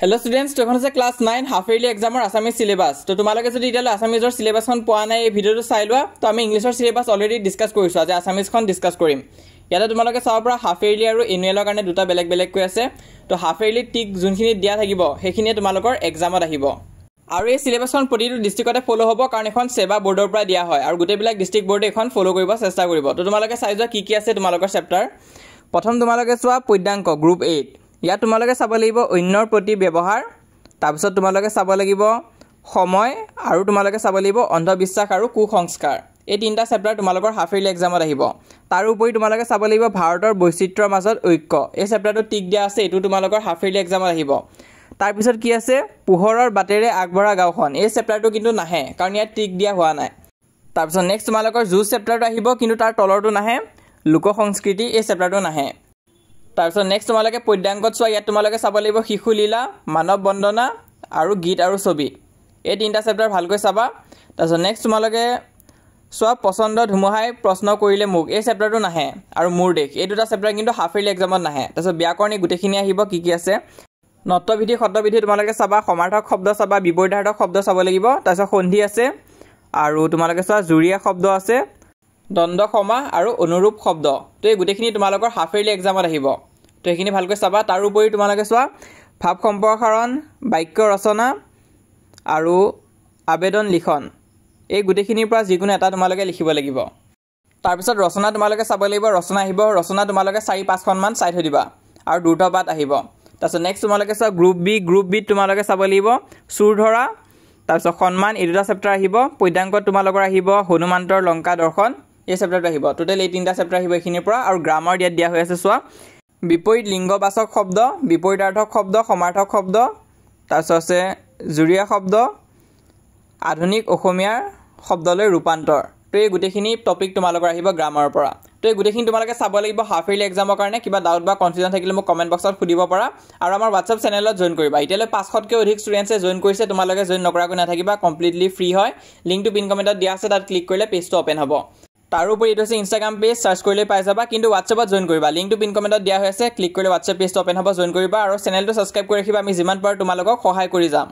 Hello students, to এখন class 9 half yearly এক্সামৰ Assamese syllabus. তো তোমালোকে যদি ইটালে আসামিজৰ সিলেবাসখন পোৱা নাই এই ভিডিওটো চাই লোৱা। তো আমি ইংলিছৰ সিলেবাস অলৰেডি ডিসকাস কৰিছো, আজি আসামিজখন ডিসকাস কৰিম। ইয়াতে তোমালোকে চাব পৰা হাফ ইয়াৰলি আৰু এনুৱেলৰ কাৰণে দুটা বেলেগ বেলেগ কৈ আছে। তো হাফ ইয়াৰলি টিক যোনখিনি দিয়া থাকিব সেইখিনি তোমালোকৰ এক্সামত আহিব। আৰু এই সিলেবাসখন প্ৰতিটো ডিস্ট্ৰিক্টতে ফলো হ'ব কাৰণ এখন সেবা বোৰ্ডৰ পৰা দিয়া হয় আৰু গোটেইবিলাক ডিস্ট্ৰিক্ট বোৰ্ডে এখন ফলো কৰিব চেষ্টা কৰিব। তো তোমালোকে চাই যোৱা কি আছে তোমালোকৰ চেপ্টাৰ। প্ৰথম তোমালোকে চোৱা পদ্যাংক গ্ৰুপ 8। ইয়াত তোমালোকে চাব লাগিব অন্যৰ প্ৰতি ব্যৱহাৰ, তাৰপিছত তোমালোকে চাব লাগিব সময় আৰু তোমালোকে চাব লাগিব অন্ধবিশ্বাস আৰু কুসংস্কাৰ। এই তিনটা চেপ্টাৰ তোমালোকৰ হাফ ইয়াৰলি এক্সামত আহিব। তাৰ উপৰি তোমালোকে চাব লাগিব ভাৰতৰ বৈচিত্ৰ্যৰ মাজত ঐক্য। এই চেপ্টাৰটো টিক দিয়া আছে, এইটো তোমালোকৰ হাফ ইয়াৰলি এক্সামত আহিব। তাৰপিছত কি আছে পোহৰৰ বাটেৰে আগবঢ়া গাঁওখন। এই চেপ্টাৰটো কিন্তু নাহে কাৰণ ইয়াত টিক দিয়া হোৱা নাই। তাৰপিছত নেক্সট তোমালোকৰ যুঁজ চেপ্টাৰটো আহিব, কিন্তু তাৰ তলৰটো নাহে। লোক সংস্কৃতি এই চেপ্টাৰটো নাহে। তাৰপিছত নেক্সট তোমালোকে পদ্যাংকত চোৱা, ইয়াত তোমালোকে চাব লাগিব শিশু লীলা, মানৱ বন্দনা আৰু গীত আৰু ছবি। এই তিনিটা চেপ্টাৰ ভালকৈ চাবা। তাৰপিছত নেক্সট তোমালোকে চোৱা পচন্দ ধুমুহাই প্ৰশ্ন কৰিলে মোক। এই চেপ্টাৰটো নাহে। আৰু মোৰ দেশ, এই দুটা চেপ্টাৰ কিন্তু হাফ ইয়াৰলি এক্সামত নাহে। তাৰপিছত ব্যাকৰণ গোটেইখিনি আহিব কি আছে। নত্যবিধি সত্যবিধি তোমালোকে চাবা, সমাৰ্থক শব্দ চাবা, বিপৰীতাৰ্থক শব্দ চাব লাগিব। তাৰপিছত সন্ধি আছে আৰু তোমালোকে চোৱা জুৰীয়া শব্দ আছে, দ্বন্দ্ব সমাহ আৰু অনুৰূপ শব্দ। তো এই গোটেইখিনি তোমালোকৰ হাফ ইয়াৰলি এক্সামত আহিব। তো এইখিনি ভালকৈ চাবা। তাৰ উপৰি তোমালোকে চোৱা ভাৱ সম্প্ৰসাৰণ, বাক্য ৰচনা আৰু আবেদন লিখন। এই গোটেইখিনিৰ পৰা যিকোনো এটা তোমালোকে লিখিব লাগিব। তাৰপিছত ৰচনা তোমালোকে চাব লাগিব, ৰচনা আহিব। ৰচনা তোমালোকে 4-5খনমান চাই থৈ দিবা আৰু দ্ৰুতপাঠ আহিব। তাৰপিছত নেক্সট তোমালোকে চোৱা গ্ৰুপ বি। গ্ৰুপ বিত তোমালোকে চাব লাগিব চুৰ ধৰা, তাৰপিছত সন্মান, এই দুটা চেপ্টাৰ আহিব। পদ্যাংকত তোমালোকৰ আহিব হনুমান্তৰ লংকা দৰ্শন, এই চেপ্টাৰটো আহিব। টোটেল এই তিনিটা চেপ্টাৰ আহিব এইখিনিৰ পৰা। আৰু গ্ৰামাৰ ইয়াত দিয়া হৈ আছে চোৱা বিপৰীত লিংগবাচক শব্দ, বিপৰীতাৰ্থক শব্দ, সমাৰ্থক শব্দ, তাৰপিছত আছে জুৰীয়া শব্দ, আধুনিক অসমীয়াৰ শব্দলৈ ৰূপান্তৰ। তো এই গোটেইখিনি টপিক তোমালোকৰ আহিব গ্ৰামাৰৰ পৰা। তো এই গোটেইখিনি তোমালোকে চাব লাগিব হাফ ইয়াৰলি এক্সামৰ কাৰণে। কিবা ডাউট বা কনফিউজন থাকিলে মোক কমেণ্ট বক্সত সুধিব পাৰা আৰু আমাৰ হোৱাটছআপ চেনেলত জইন কৰিবা। এতিয়ালৈ 500তকৈ অধিক ষ্টুডেণ্টছে জইন কৰিছে, তোমালোকে জইন নকৰাকৈ নাথাকিবা, কমপ্লিটলি ফ্ৰী হয়। লিংকটো পিন কমেণ্টত দিয়া আছে, তাত ক্লিক কৰিলে পেজটো অ'পেন হ'ব। তাৰোপৰি এইটো হৈছে ইনষ্টাগ্ৰাম পেজ, চাৰ্চ কৰিলে পাই যাবা, কিন্তু হোৱাটছআপত জইন কৰিবা। লিংকটো পিন কমেণ্টত দিয়া হৈ আছে, ক্লিক কৰিলে হোৱাটছআপ পেজটো অ'পেন হ'ব, জইন কৰিবা আৰু চেনেলটো ছাবস্ক্ৰাইব কৰি ৰাখিবা। আমি যিমান পাৰোঁ তোমালোকক সহায় কৰি যাম।